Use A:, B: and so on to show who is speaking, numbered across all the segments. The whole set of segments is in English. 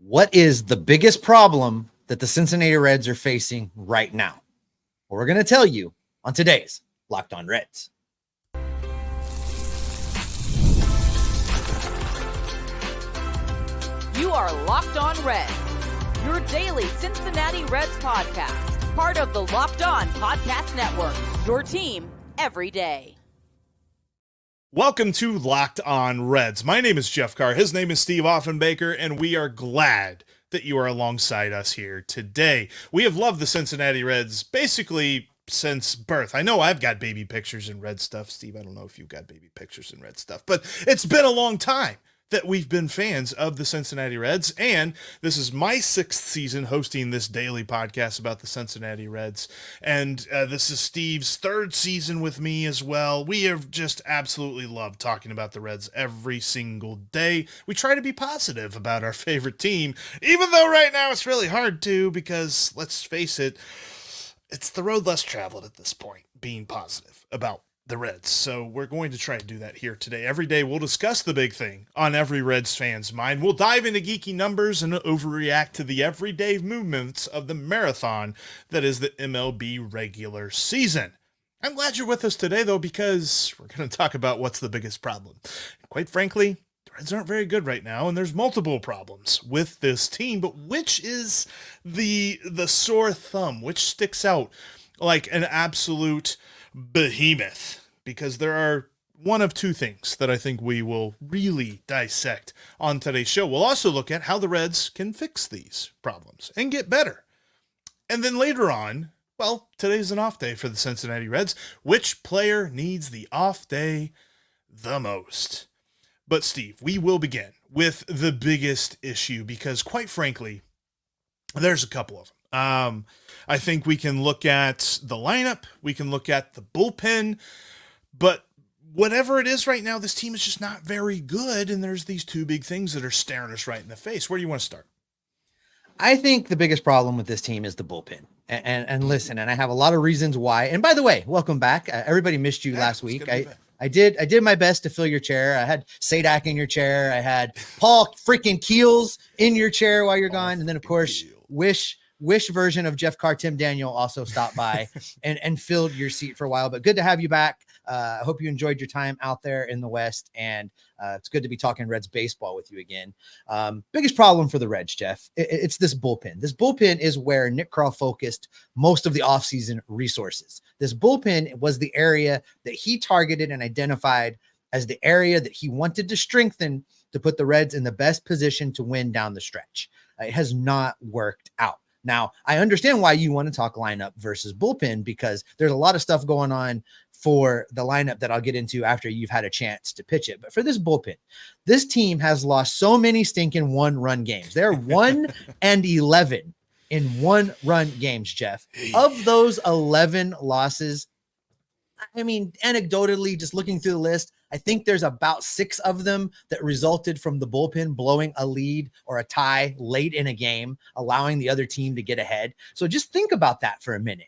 A: What is the biggest problem that the Cincinnati Reds are facing right now? Well, we're going to tell you on today's Locked On Reds.
B: You are Locked On Reds, your daily Cincinnati Reds podcast, part of the Locked On Podcast Network, your team every day.
C: Welcome to Locked On Reds. My name is Jeff Carr. His name is Steve Offenbaker, and we are glad that you are alongside us here today. We have loved the Cincinnati Reds basically since birth. I know I've got baby pictures and red stuff. Steve, I don't know if you've got baby pictures and red stuff, but it's been a long time that we've been fans of the Cincinnati Reds, and this is my 6th season hosting this daily podcast about the Cincinnati Reds, and this is Steve's 3rd season with me as well. We have just absolutely loved talking about the Reds every single day. We try to be positive about our favorite team, even though right now it's really hard to, because let's face it, it's the road less traveled at this point, being positive about the Reds. So we're going to try to do that here today. Every day we'll discuss the big thing on every Reds fan's mind. We'll dive into geeky numbers and overreact to the everyday movements of the marathon that is the MLB regular season. I'm glad you're with us today, though, because we're going to talk about what's the biggest problem. Quite frankly, the Reds aren't very good right now, and there's multiple problems with this team, but which is the sore thumb? Which sticks out like an absolute behemoth? Because there are one of two things that I think we will really dissect on today's show. We'll also look at how the Reds can fix these problems and get better. And then later on, well, today's an off day for the Cincinnati Reds. Which player needs the off day the most? But Steve, we will begin with the biggest issue because, quite frankly, there's a couple of them. I think we can look at the lineup, we can look at the bullpen, but whatever it is right now, this team is just not very good, and there's these two big things that are staring us right in the face. Where do you want to start?
A: I think the biggest problem with this team is the bullpen. And listen, and I have a lot of reasons why. And by the way, welcome back. Everybody missed you last week. I did my best to fill your chair. I had Sadak in your chair. I had Paul freaking Keels in your chair while you're gone. And then, of course, Wish version of Jeff Carr, Tim Daniel also stopped by and filled your seat for a while. But good to have you back. I hope you enjoyed your time out there in the West, and it's good to be talking Reds baseball with you again. Biggest problem for the Reds, Jeff, it's this bullpen. This bullpen is where Nick Krall focused most of the offseason resources. This bullpen was the area that he targeted and identified as the area that he wanted to strengthen to put the Reds in the best position to win down the stretch. It has not worked out. Now, I understand why you want to talk lineup versus bullpen, because there's a lot of stuff going on for the lineup that I'll get into after you've had a chance to pitch it. But for this bullpen, this team has lost so many stinking 1-run games. They're 1-11 in 1-run games, Jeff. Of those 11 losses, I mean, anecdotally, just looking through the list, I think there's about 6 of them that resulted from the bullpen blowing a lead or a tie late in a game, allowing the other team to get ahead. So just think about that for a minute.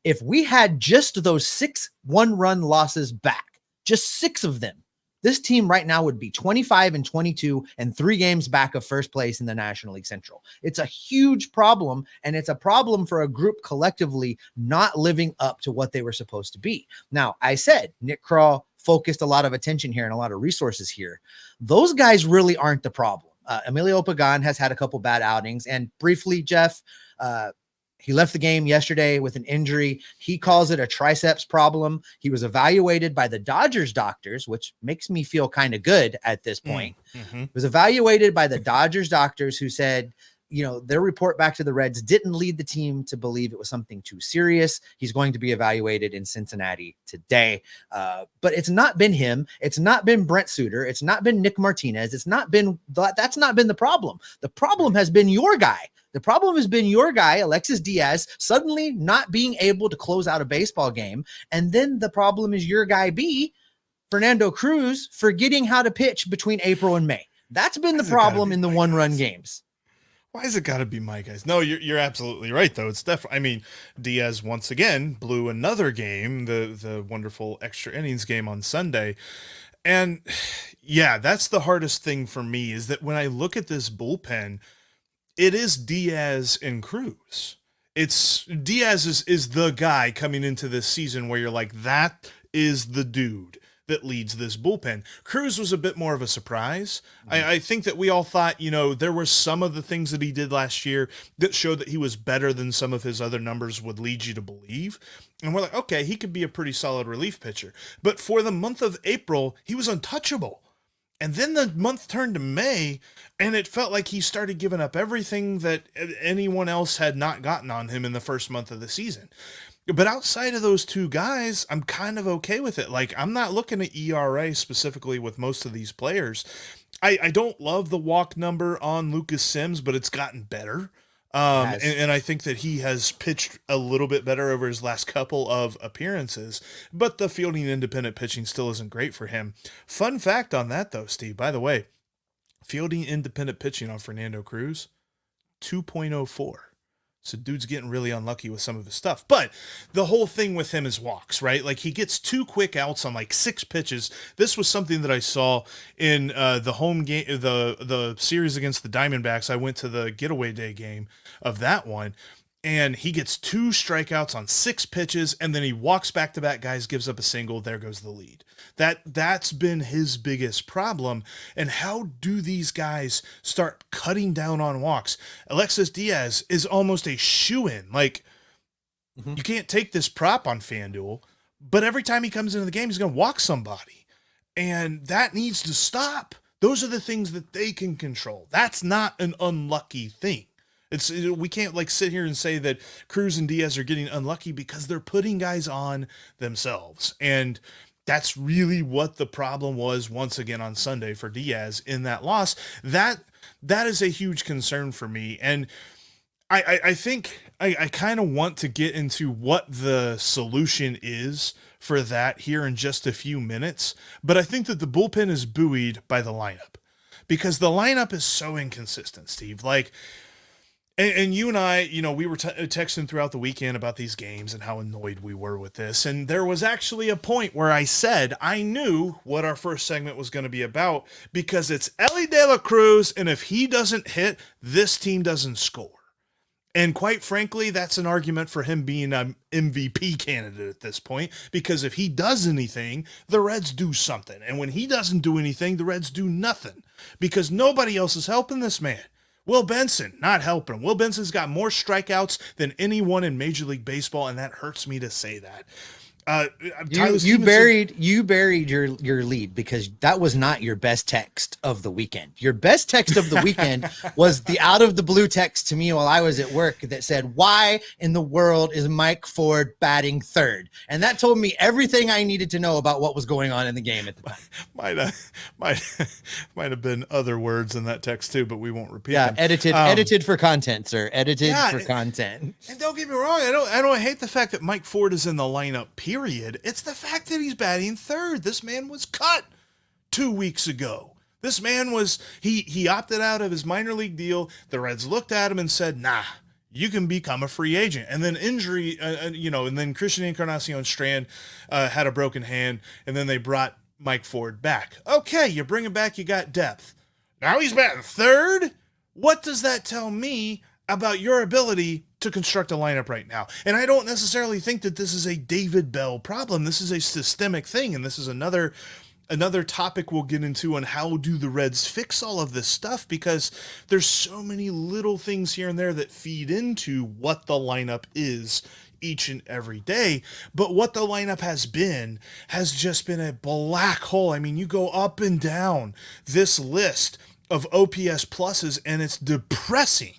A: If we had just those 6 1-run losses back, just 6 of them, this team right now would be 25-22 and 3 games back of first place in the National League Central. It's a huge problem, and it's a problem for a group collectively not living up to what they were supposed to be. Now, I said Nick Krall focused a lot of attention here and a lot of resources here. Those guys really aren't the problem. Emilio Pagan has had a couple bad outings, and briefly, Jeff, he left the game yesterday with an injury. He calls it a triceps problem. He was evaluated by the Dodgers doctors, which makes me feel kind of good at this point. He was evaluated by the Dodgers doctors, who said, you know, their report back to the Reds didn't lead the team to believe it was something too serious. He's going to be evaluated in Cincinnati today. But it's not been him. It's not been Brent Suter. It's not been Nick Martinez. That's not been the problem. The problem has been your guy. The problem has been your guy, Alexis Diaz, suddenly not being able to close out a baseball game. And then the problem is your guy B, Fernando Cruz, forgetting how to pitch between April and May. That's been the problem in the 1-run games.
C: Why has it got to be my guys? No, you're absolutely right, though. It's definitely, I mean, Diaz once again blew another game, the wonderful extra innings game on Sunday. And yeah, that's the hardest thing for me, is that when I look at this bullpen, it is Diaz and Cruz. It's Diaz is the guy coming into this season where you're like, that is the dude that leads this bullpen. Cruz was a bit more of a surprise. I think that we all thought, there were some of the things that he did last year that showed that he was better than some of his other numbers would lead you to believe. And we're like, okay, he could be a pretty solid relief pitcher. But for the month of April, he was untouchable. And then the month turned to May, and it felt like he started giving up everything that anyone else had not gotten on him in the first month of the season. But outside of those two guys, I'm kind of okay with it. Like, I'm not looking at ERA specifically with most of these players. I don't love the walk number on Lucas Sims, but it's gotten better. And I think that he has pitched a little bit better over his last couple of appearances, but the fielding independent pitching still isn't great for him. Fun fact on that, though, Steve, by the way, fielding independent pitching on Fernando Cruz, 2.04. So dude's getting really unlucky with some of his stuff. But the whole thing with him is walks, right? Like, he gets 2 quick outs on like 6 pitches. This was something that I saw in the home game, the series against the Diamondbacks. I went to the getaway day game of that one, and he gets 2 strikeouts on 6 pitches, and then he walks back-to-back guys, gives up a single. There goes the lead. That's been his biggest problem. And how do these guys start cutting down on walks? Alexis Diaz is almost a shoo-in. Like, you can't take this prop on FanDuel, but every time he comes into the game, he's going to walk somebody. And that needs to stop. Those are the things that they can control. That's not an unlucky thing. We can't like sit here and say that Cruz and Diaz are getting unlucky because they're putting guys on themselves. And that's really what the problem was once again on Sunday for Diaz in that loss. That is a huge concern for me. And I think I kind of want to get into what the solution is for that here in just a few minutes. But I think that the bullpen is buoyed by the lineup because the lineup is so inconsistent, Steve. Like, and you and I, we were texting throughout the weekend about these games and how annoyed we were with this. And there was actually a point where I said I knew what our first segment was going to be about because it's Elly De La Cruz, and if he doesn't hit, this team doesn't score. And quite frankly, that's an argument for him being an MVP candidate at this point, because if he does anything, the Reds do something. And when he doesn't do anything, the Reds do nothing because nobody else is helping this man. Will Benson, not helping him. Will Benson's got more strikeouts than anyone in Major League Baseball, and that hurts me to say that.
A: You buried your lead because that was not your best text of the weekend. Your best text of the weekend was the out of the blue text to me while I was at work that said, "Why in the world is Mike Ford batting third?" And that told me everything I needed to know about what was going on in the game at the time.
C: Might have been other words in that text too, but we won't repeat them.
A: Edited for content, sir. Edited for content.
C: And don't get me wrong, I don't hate the fact that Mike Ford is in the lineup. Period. It's the fact that he's batting third. This man was cut 2 weeks ago. This man was, he opted out of his minor league deal. The Reds looked at him and said, nah, you can become a free agent. And then injury, and then Christian Encarnacion Strand had a broken hand, and then they brought Mike Ford back. Okay, you bring him back, you got depth. Now he's batting third? What does that tell me about your ability to construct a lineup right now? And I don't necessarily think that this is a David Bell problem. This is a systemic thing, and this is another topic we'll get into on how do the Reds fix all of this stuff, because there's so many little things here and there that feed into what the lineup is each and every day. But what the lineup has just been a black hole. I mean, you go up and down this list of OPS pluses, and it's depressing.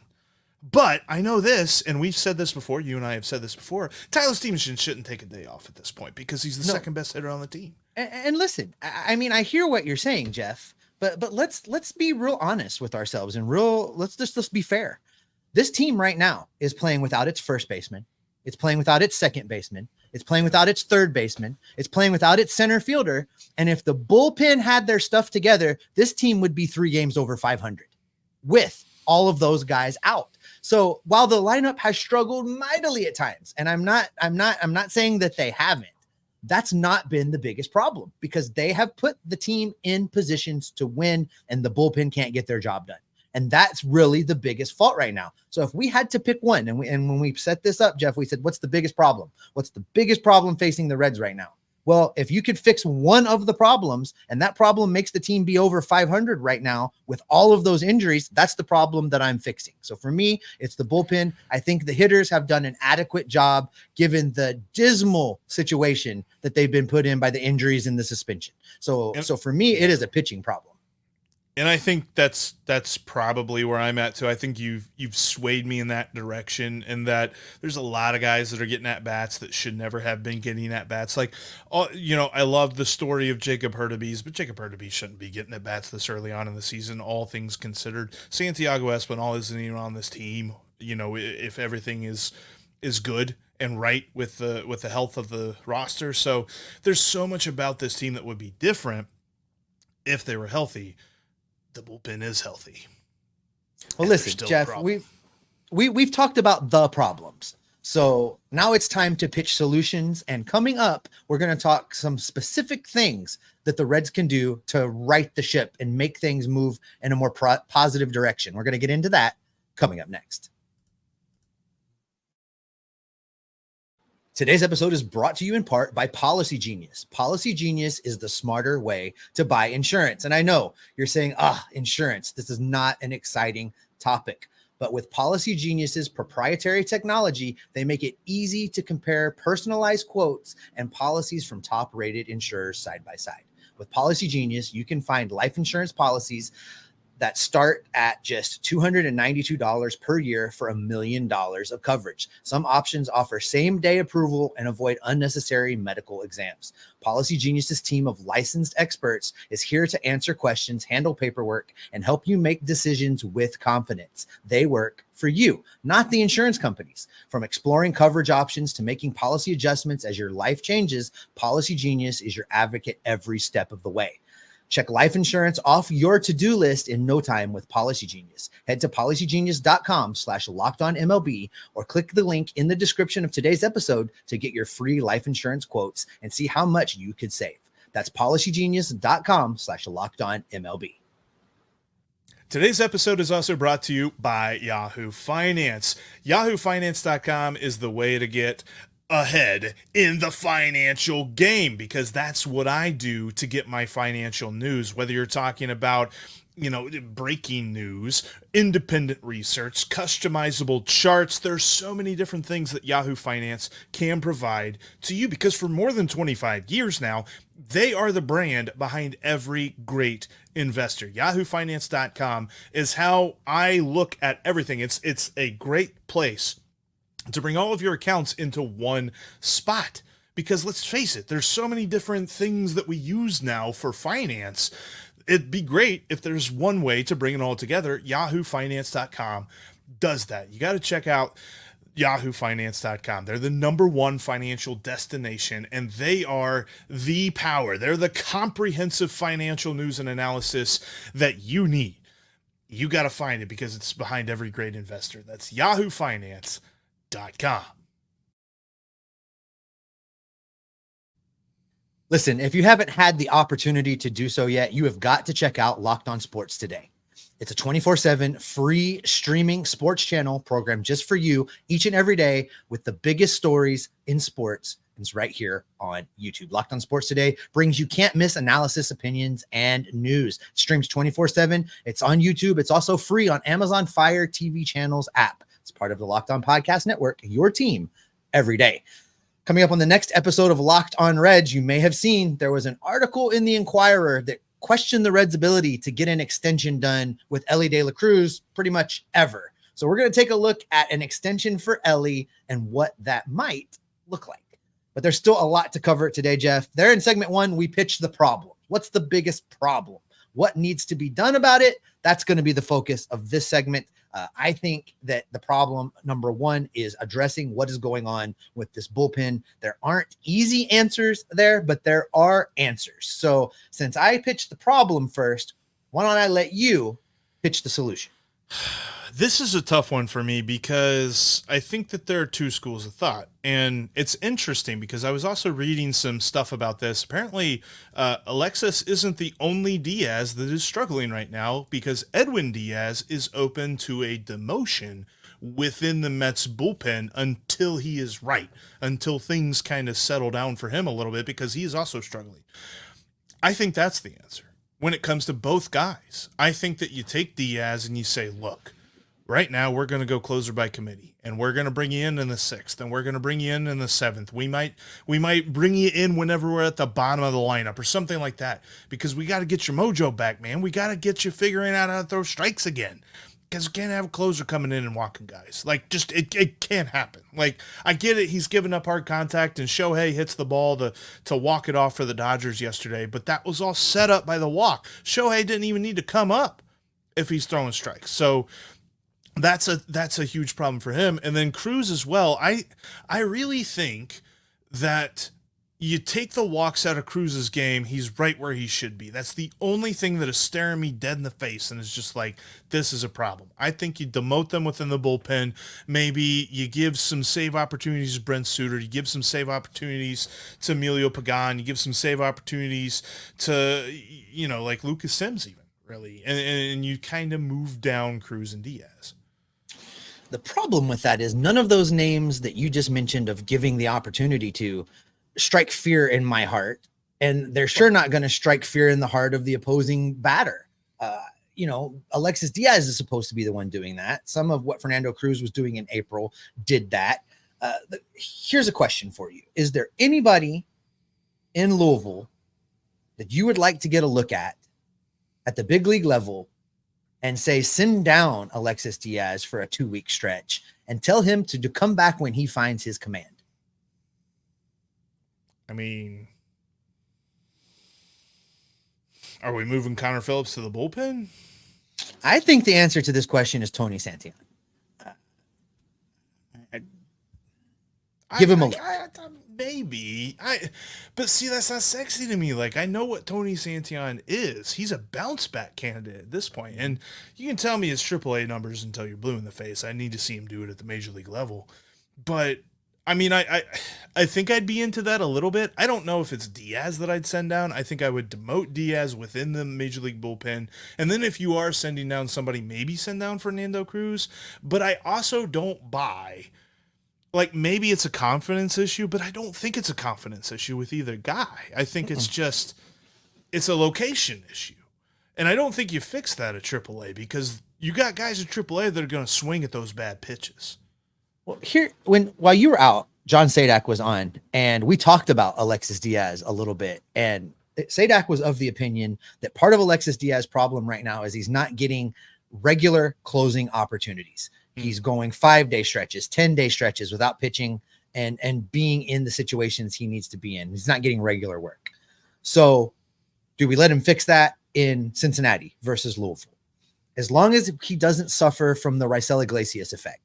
C: But I know this, and we've said this before, you and I have said this before, Tyler Stevenson shouldn't take a day off at this point because he's the second best hitter on the team.
A: And listen, I mean, I hear what you're saying, Jeff, but let's be real honest with ourselves and let's be fair. This team right now is playing without its first baseman. It's playing without its second baseman. It's playing without its third baseman. It's playing without its center fielder. And if the bullpen had their stuff together, this team would be 3 games over 500 with all of those guys out. So while the lineup has struggled mightily at times, and I'm not saying that they haven't, that's not been the biggest problem because they have put the team in positions to win and the bullpen can't get their job done. And that's really the biggest fault right now. So if we had to pick one, and when we set this up, Jeff, we said, what's the biggest problem? What's the biggest problem facing the Reds right now? Well, if you could fix one of the problems, and that problem makes the team be over 500 right now with all of those injuries, that's the problem that I'm fixing. So for me, it's the bullpen. I think the hitters have done an adequate job given the dismal situation that they've been put in by the injuries and the suspension. So for me, it is a pitching problem.
C: And I think that's probably where I'm at too. I think you've swayed me in that direction, and that there's a lot of guys that are getting at bats that should never have been getting at bats. Like, I love the story of Jacob Hurtubise, but Jacob Hurtubise shouldn't be getting at bats this early on in the season, all things considered. Santiago Espinal isn't even on this team. If everything is good and right with the health of the roster. So there's so much about this team that would be different if they were healthy. The bullpen is healthy.
A: Well, listen, Jeff, we've talked about the problems. So now it's time to pitch solutions. And coming up, we're going to talk some specific things that the Reds can do to right the ship and make things move in a more positive direction. We're going to get into that coming up next. Today's episode is brought to you in part by Policy Genius. Policy Genius is the smarter way to buy insurance. And I know you're saying, insurance, this is not an exciting topic. But with Policy Genius's proprietary technology, they make it easy to compare personalized quotes and policies from top-rated insurers side by side. With Policy Genius, you can find life insurance policies that start at just $292 per year for $1 million of coverage. Some options offer same-day approval and avoid unnecessary medical exams. Policy Genius's team of licensed experts is here to answer questions, handle paperwork, and help you make decisions with confidence. They work for you, not the insurance companies. From exploring coverage options to making policy adjustments as your life changes, Policy Genius is your advocate every step of the way. Check life insurance off your to-do list in no time with Policy Genius. Head to policygenius.com/lockedonmlb or click the link in the description of today's episode to get your free life insurance quotes and see how much you could save. That's policygenius.com/lockedonmlb.
C: Today's episode is also brought to you by Yahoo Finance. YahooFinance.com is the way to get ahead in the financial game, because that's what I do to get my financial news. Whether you're talking about, breaking news, independent research, customizable charts, there's so many different things that Yahoo Finance can provide to you, because for more than 25 years now, they are the brand behind every great investor. YahooFinance.com is how I look at everything. It's a great place to bring all of your accounts into one spot. Because let's face it, there's so many different things that we use now for finance. It'd be great if there's one way to bring it all together. YahooFinance.com does that. You got to check out YahooFinance.com. They're the #1 financial destination, and they are the power. They're the comprehensive financial news and analysis that you need. You got to find it because it's behind every great investor. That's YahooFinance.com.
A: Listen, if you haven't had the opportunity to do so yet, you have got to check out Locked On Sports today. It's a 24/7 free streaming sports channel program just for you each and every day with the biggest stories in sports. It's right here on YouTube. Locked On Sports Today brings you can't miss analysis, opinions, and news. It streams 24/7. It's on YouTube. It's also free on Amazon Fire TV channels app. It's part of the Locked On Podcast Network, your team every day. Coming up on the next episode of Locked On Reds, you may have seen there was an article in the Inquirer that questioned the Reds' ability to get an extension done with Elly De La Cruz pretty much ever. So we're going to take a look at an extension for Elly and what that might look like. But there's still a lot to cover today, Jeff. There in segment 1, we pitched the problem. What's the biggest problem? What needs to be done about it? That's going to be the focus of this segment. I think that the problem, number 1, is addressing what is going on with this bullpen. There aren't easy answers there, but there are answers. So since I pitched the problem first, why don't I let you pitch the solution?
C: This is a tough one for me because I think that there are two schools of thought. And it's interesting because I was also reading some stuff about this. Apparently, Alexis isn't the only Diaz that is struggling right now because Edwin Diaz is open to a demotion within the Mets bullpen until he is right, until things kind of settle down for him a little bit because he is also struggling. I think that's the answer when it comes to both guys. I think that you take Diaz and you say, look, right now we're going to go closer by committee, and we're going to bring you in the sixth, and we're going to bring you in the seventh. We might bring you in whenever we're at the bottom of the lineup or something like that, because we got to get your mojo back, man. We got to get you figuring out how to throw strikes again, because we can't have a closer coming in and walking guys. Like, just it can't happen. Like, I get it. He's giving up hard contact, and Shohei hits the ball to walk it off for the Dodgers yesterday, but that was all set up by the walk. Shohei didn't even need to come up if he's throwing strikes. So that's a huge problem for him. And then Cruz as well. I really think that you take the walks out of Cruz's game, he's right where he should be. That's the only thing that is staring me dead in the face and is just like, this is a problem. I think you demote them within the bullpen. Maybe you give some save opportunities to Brent Suter. You give some save opportunities to Emilio Pagan. You give some save opportunities to, like Lucas Sims even, really. And you kind of move down Cruz and Diaz.
A: The problem with that is none of those names that you just mentioned of giving the opportunity to strike fear in my heart. And they're sure not going to strike fear in the heart of the opposing batter. Alexis Diaz is supposed to be the one doing that. Some of what Fernando Cruz was doing in April did that. Here's a question for you. Is there anybody in Louisville that you would like to get a look at the big league level and say, send down Alexis Diaz for a 2-week stretch and tell him to come back when he finds his command?
C: I mean, are we moving Connor Phillips to the bullpen?
A: I think the answer to this question is Tony Santillan. Give him a look.
C: Maybe. But see, that's not sexy to me. Like, I know what Tony Santillan is. He's a bounce back candidate at this point. And you can tell me his Triple-A numbers until you're blue in the face. I need to see him do it at the major league level. But I mean, I think I'd be into that a little bit. I don't know if it's Diaz that I'd send down. I think I would demote Diaz within the major league bullpen. And then if you are sending down somebody, maybe send down Fernando Cruz. But I also don't buy, like, maybe it's a confidence issue, but I don't think it's a confidence issue with either guy. I think it's a location issue. And I don't think you fix that at AAA because you got guys at AAA that are going to swing at those bad pitches.
A: Well, while you were out, John Sadak was on, and we talked about Alexis Diaz a little bit. And Sadak was of the opinion that part of Alexis Diaz's problem right now is he's not getting regular closing opportunities. He's going 5-day stretches, 10-day stretches without pitching and being in the situations he needs to be in. He's not getting regular work. So do we let him fix that in Cincinnati versus Louisville? As long as he doesn't suffer from the Raisel Iglesias effect.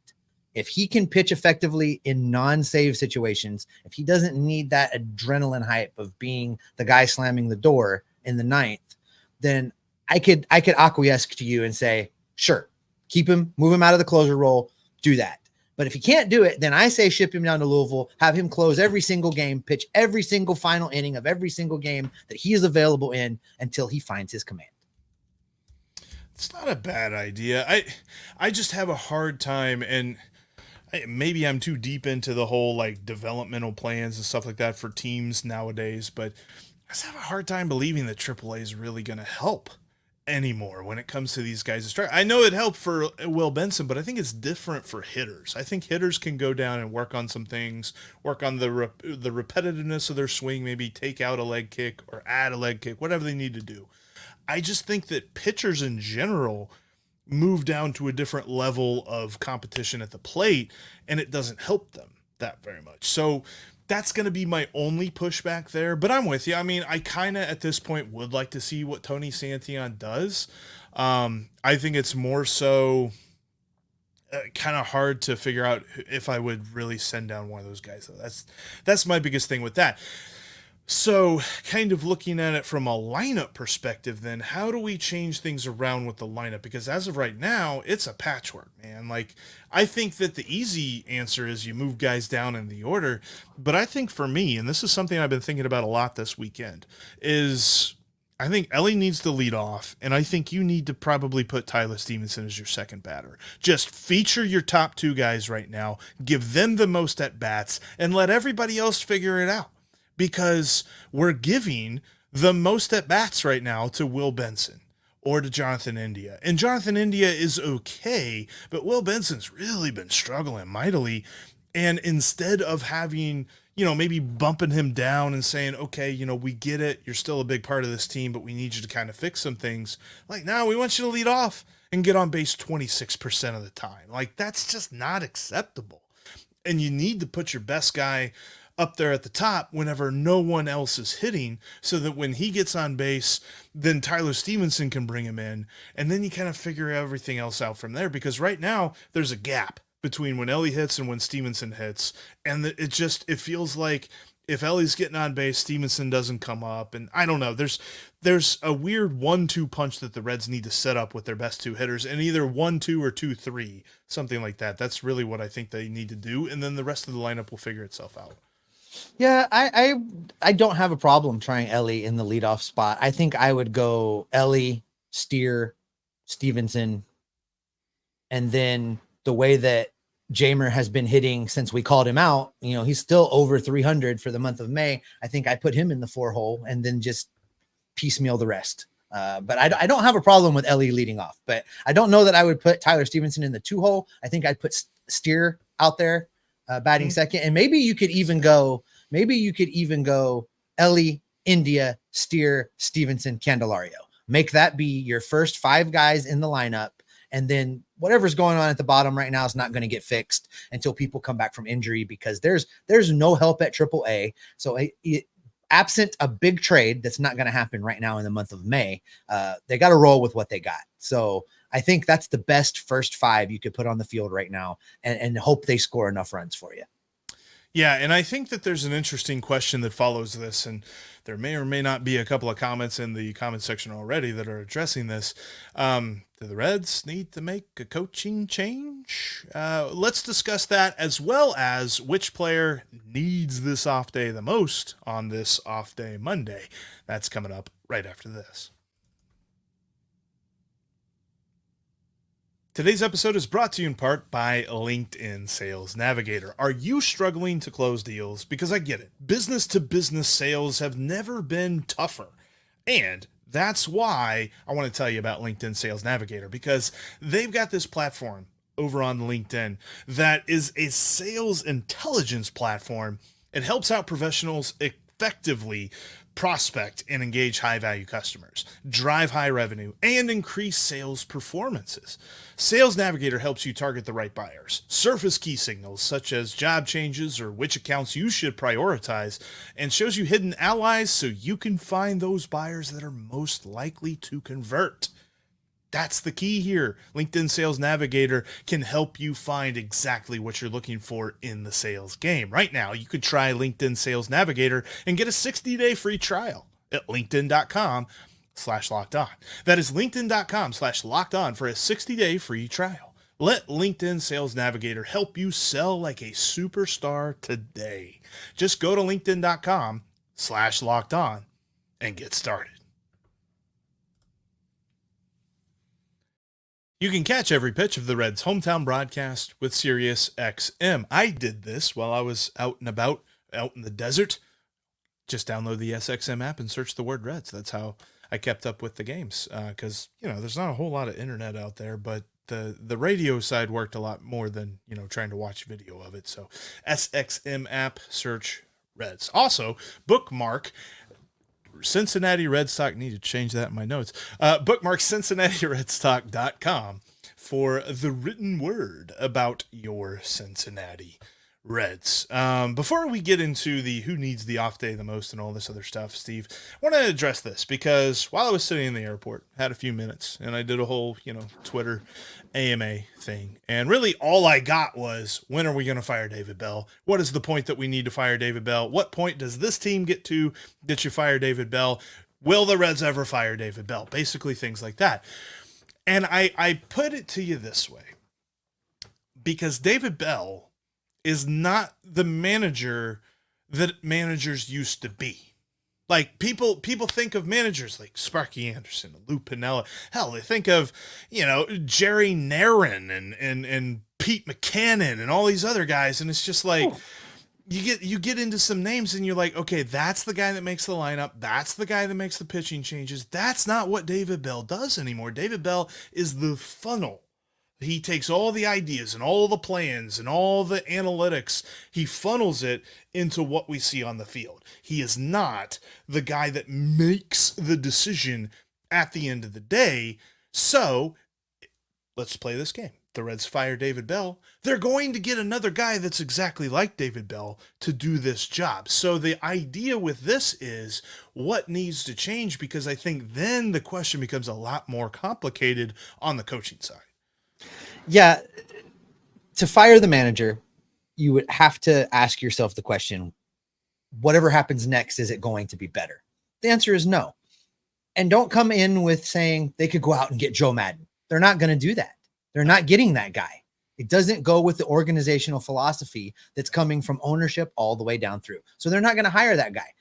A: If he can pitch effectively in non-save situations, if he doesn't need that adrenaline hype of being the guy slamming the door in the ninth, then I could acquiesce to you and say, sure, keep him, move him out of the closer role, do that. But if he can't do it, then I say ship him down to Louisville, have him close every single game, pitch every single final inning of every single game that he is available in until he finds his command.
C: It's not a bad idea. I just have a hard time, and maybe I'm too deep into the whole like developmental plans and stuff like that for teams nowadays, but I just have a hard time believing that AAA is really going to help anymore when it comes to these guys. I know it helped for Will Benson, but I think it's different for hitters. I think hitters can go down and work on some things, work on the repetitiveness of their swing, maybe take out a leg kick or add a leg kick, whatever they need to do. I just think that pitchers in general move down to a different level of competition at the plate, and it doesn't help them that very much. So that's going to be my only pushback there, but I'm with you. I mean, I kind of at this point would like to see what Tony Santillan does. I think it's more so kind of hard to figure out if I would really send down one of those guys. Though. That's my biggest thing with that. So, kind of looking at it from a lineup perspective, then, how do we change things around with the lineup? Because as of right now, it's a patchwork, man. Like, I think that the easy answer is you move guys down in the order. But I think for me, and this is something I've been thinking about a lot this weekend, is I think Elly needs to lead off, and I think you need to probably put Tyler Stevenson as your second batter. Just feature your top two guys right now, give them the most at bats, and let everybody else figure it out. Because we're giving the most at bats right now to Will Benson or to Jonathan India. And Jonathan India is okay, but Will Benson's really been struggling mightily. And instead of having, maybe bumping him down and saying, okay, we get it. You're still a big part of this team, but we need you to kind of fix some things. Like, no, we want you to lead off and get on base 26% of the time. Like, that's just not acceptable. And you need to put your best guy up there at the top whenever no one else is hitting, so that when he gets on base, then Tyler Stevenson can bring him in, and then you kind of figure everything else out from there. Because right now there's a gap between when Elly hits and when Stevenson hits, and it feels like if Ellie's getting on base, Stevenson doesn't come up, and I don't know. There's a weird 1-2 punch that the Reds need to set up with their best two hitters, and either 1-2 or 2-3, something like that. That's really what I think they need to do, and then the rest of the lineup will figure itself out.
A: Yeah, I don't have a problem trying Elly in the leadoff spot. I think I would go Elly, Steer, Stevenson, and then the way that Jamer has been hitting since we called him out, he's still over 300 for the month of May. I think I put him in the 4-hole and then just piecemeal the rest. But I don't have a problem with Elly leading off, but I don't know that I would put Tyler Stevenson in the 2-hole. I think I'd put Steer out there batting second. And maybe you could even go Elly, India, Steer, Stevenson, Candelario. Make that be your first 5 guys in the lineup. And then whatever's going on at the bottom right now is not going to get fixed until people come back from injury, because there's no help at Triple-A. So absent a big trade that's not going to happen right now in the month of May, they got to roll with what they got. So I think that's the best first 5 you could put on the field right now, and hope they score enough runs for you.
C: Yeah, and I think that there's an interesting question that follows this, and there may or may not be a couple of comments in the comment section already that are addressing this. Do the Reds need to make a coaching change? Let's discuss that, as well as which player needs this off day the most on this off day Monday. That's coming up right after this. Today's episode is brought to you in part by LinkedIn Sales Navigator. Are you struggling to close deals? Because I get it. Business-to-business sales have never been tougher. And that's why I want to tell you about LinkedIn Sales Navigator, because they've got this platform over on LinkedIn that is a sales intelligence platform. It helps out professionals effectively prospect and engage high-value customers, drive high revenue, and increase sales performances. Sales Navigator helps you target the right buyers, surface key signals such as job changes or which accounts you should prioritize, and shows you hidden allies so you can find those buyers that are most likely to convert. That's the key here. LinkedIn Sales Navigator can help you find exactly what you're looking for in the sales game. Right now, you could try LinkedIn Sales Navigator and get a 60-day free trial at linkedin.com/lockedon. That is linkedin.com/lockedon for a 60-day free trial. Let LinkedIn Sales Navigator help you sell like a superstar today. Just go to linkedin.com/lockedon and get started. You can catch every pitch of the Reds' hometown broadcast with SiriusXM. I did this while I was out and about, out in the desert. Just download the SXM app and search the word Reds. That's how I kept up with the games, because, there's not a whole lot of internet out there, but the radio side worked a lot more than, trying to watch video of it. So SXM app, search Reds. Also, bookmark Cincinnati Reds Talk. Need to change that in my notes. Bookmark CincinnatiRedsTalk.com for the written word about your Cincinnati Reds. Before we get into the who needs the off day the most and all this other stuff, Steve, I want to address this because while I was sitting in the airport, had a few minutes, and I did a whole, Twitter AMA thing. And really all I got was, when are we going to fire David Bell? What is the point that we need to fire David Bell? What point does this team get to that you fire David Bell? Will the Reds ever fire David Bell? Basically things like that. And I put it to you this way, because David Bell is not the manager that managers used to be. Like people think of managers like Sparky Anderson, Lou Piniella. Hell, they think of, Jerry Narron and Pete McCannon and all these other guys. And it's just like, you get into some names and you're like, okay, that's the guy that makes the lineup. That's the guy that makes the pitching changes. That's not what David Bell does anymore. David Bell is the funnel. He takes all the ideas and all the plans and all the analytics. He funnels it into what we see on the field. He is not the guy that makes the decision at the end of the day. So let's play this game. The Reds fire David Bell. They're going to get another guy that's exactly like David Bell to do this job. So the idea with this is what needs to change, because I think then the question becomes a lot more complicated on the coaching side.
A: Yeah, to fire the manager, you would have to ask yourself the question, whatever happens next, is it going to be better? The answer is no. And don't come in with saying they could go out and get Joe Madden. They're not going to do that. They're not getting that guy. It doesn't go with the organizational philosophy that's coming from ownership all the way down through. So they're not going to hire that guy.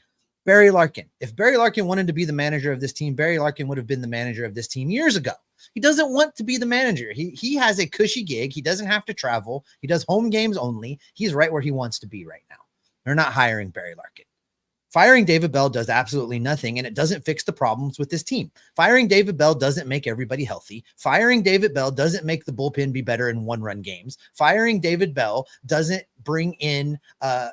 A: Barry Larkin. If Barry Larkin wanted to be the manager of this team, Barry Larkin would have been the manager of this team years ago. He doesn't want to be the manager. He has a cushy gig. He doesn't have to travel. He does home games only. He's right where he wants to be right now. They're not hiring Barry Larkin. Firing David Bell does absolutely nothing, and it doesn't fix the problems with this team. Firing David Bell doesn't make everybody healthy. Firing David Bell doesn't make the bullpen be better in one-run games. Firing David Bell doesn't bring in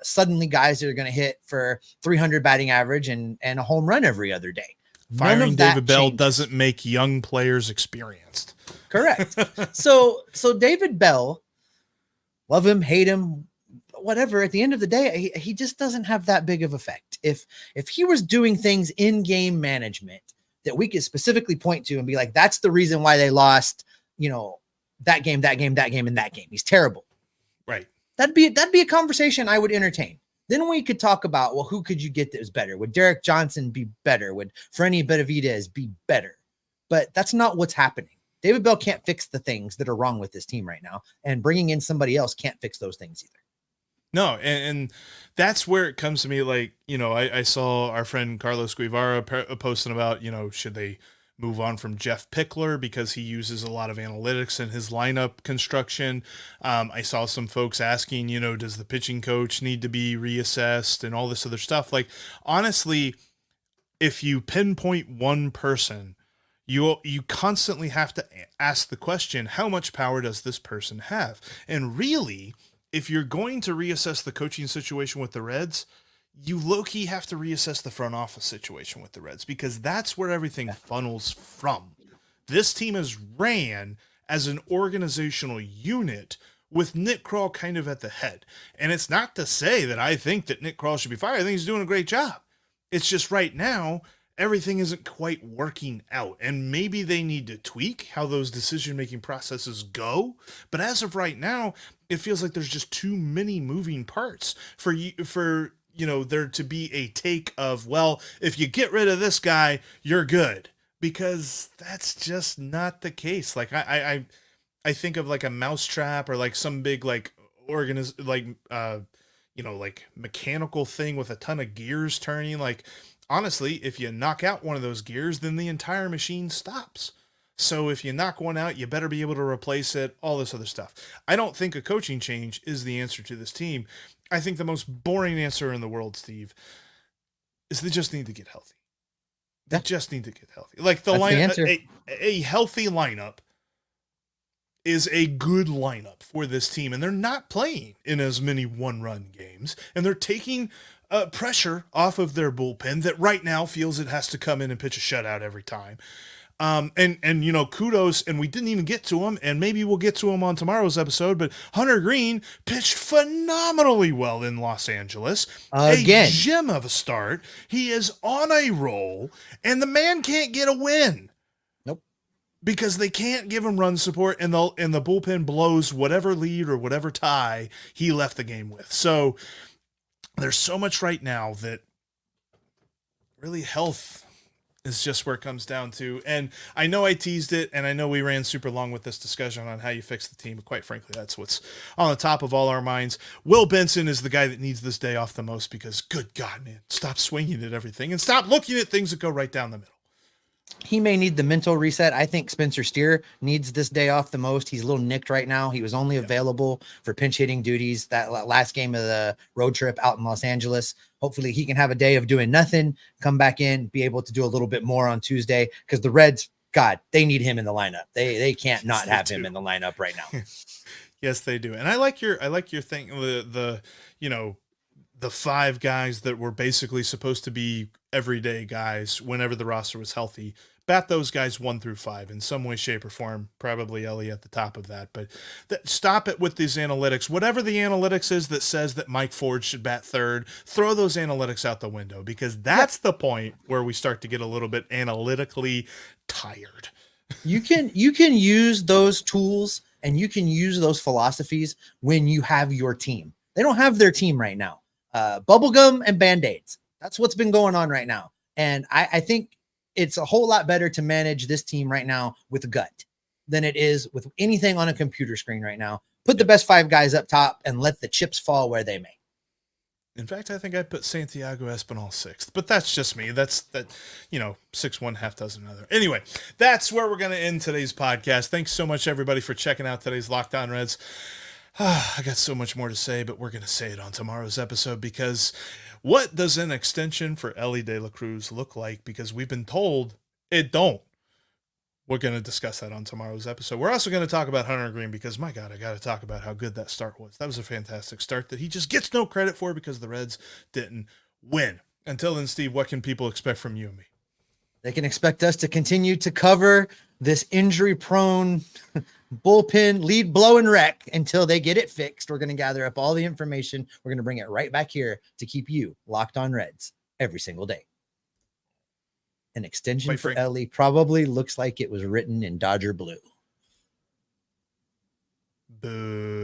A: suddenly guys that are going to hit for 300 batting average and a home run every other day.
C: Firing David Bell doesn't make young players experienced.
A: Correct. So David Bell, love him, hate him, whatever, at the end of the day, he just doesn't have that big of effect. If he was doing things in game management that we could specifically point to and be like, that's the reason why they lost, that game, and that game. He's terrible.
C: Right.
A: That'd be a conversation I would entertain. Then we could talk about, well, who could you get that was better? Would Derek Johnson be better? Would Freny Benavidez be better? But that's not what's happening. David Bell can't fix the things that are wrong with this team right now, and bringing in somebody else can't fix those things either.
C: No, and that's where it comes to me. Like, I saw our friend Carlos Guevara posting about, should they move on from Jeff Pickler because he uses a lot of analytics in his lineup construction. I saw some folks asking, does the pitching coach need to be reassessed and all this other stuff? Like, honestly, if you pinpoint one person, you constantly have to ask the question, how much power does this person have? And really, if you're going to reassess the coaching situation with the Reds, you low-key have to reassess the front office situation with the Reds, because that's where everything funnels from. This team is ran as an organizational unit with Nick Krall kind of at the head. And it's not to say that I think that Nick Krall should be fired. I think he's doing a great job. It's just right now, everything isn't quite working out, and maybe they need to tweak how those decision-making processes go. But as of right now, it feels like there's just too many moving parts for there to be a take of, well, if you get rid of this guy, you're good, because that's just not the case. Like I think of like a mousetrap or like some big like mechanical thing with a ton of gears turning. Like, honestly, if you knock out one of those gears, then the entire machine stops. So if you knock one out, you better be able to replace it, all this other stuff. I don't think a coaching change is the answer to this team. I think the most boring answer in the world, Steve, is they just need to get healthy. They just need to get healthy. Like the lineup, a healthy lineup is a good lineup for this team, and they're not playing in as many one-run games, and they're taking pressure off of their bullpen that right now feels it has to come in and pitch a shutout every time. And you know, kudos, and we didn't even get to him, and maybe we'll get to him on tomorrow's episode, but Hunter Green pitched phenomenally well in Los Angeles.
A: Again.
C: A gem of a start. He is on a roll, and the man can't get a win.
A: Nope.
C: Because they can't give him run support, and the bullpen blows whatever lead or whatever tie he left the game with. So there's so much right now that really health is just where it comes down to. And I know I teased it, and I know we ran super long with this discussion on how you fix the team, but quite frankly, that's what's on the top of all our minds. Will Benson is the guy that needs this day off the most because, good God, man, stop swinging at everything and stop looking at things that go right down the middle.
A: He may need the mental reset. I think Spencer Steer needs this day off the most. He's a little nicked right now. He was only available for pinch hitting duties that last game of the road trip out in Los Angeles. Hopefully he can have a day of doing nothing, come back in, be able to do a little bit more on Tuesday, because the Reds, God, they need him in the lineup. They can't not have him in the lineup right now.
C: Yes, they do. And I like your thing, the you know, the 5 guys that were basically supposed to be everyday guys whenever the roster was healthy. Bat those guys 1 through 5 in some way, shape, or form. Probably Elly at the top of that. But stop it with these analytics. Whatever the analytics is that says that Mike Ford should bat 3rd, throw those analytics out the window, because that's the point where we start to get a little bit analytically tired.
A: You can use those tools and you can use those philosophies when you have your team. They don't have their team right now. Bubblegum and Band-Aids. That's what's been going on right now. And I think it's a whole lot better to manage this team right now with gut than it is with anything on a computer screen right now. Put the best 5 guys up top and let the chips fall where they may.
C: In fact, I think I put Santiago Espinal 6th, but that's just me. That's 6 1, half dozen another. Anyway, that's where we're going to end today's podcast. Thanks so much, everybody, for checking out today's Locked On Reds. I got so much more to say, but we're going to say it on tomorrow's episode, because what does an extension for Elly De La Cruz look like? Because we've been told it don't. We're going to discuss that on tomorrow's episode. We're also going to talk about Hunter Green, because, my God, I got to talk about how good that start was. That was a fantastic start that he just gets no credit for because the Reds didn't win. Until then, Steve, what can people expect from you and me?
A: They can expect us to continue to cover this injury-prone bullpen lead blow and wreck until they get it fixed. We're going to gather up all the information. We're going to bring it right back here to keep you locked on Reds every single day. An extension for Elly probably looks like it was written in Dodger blue.
C: Boo.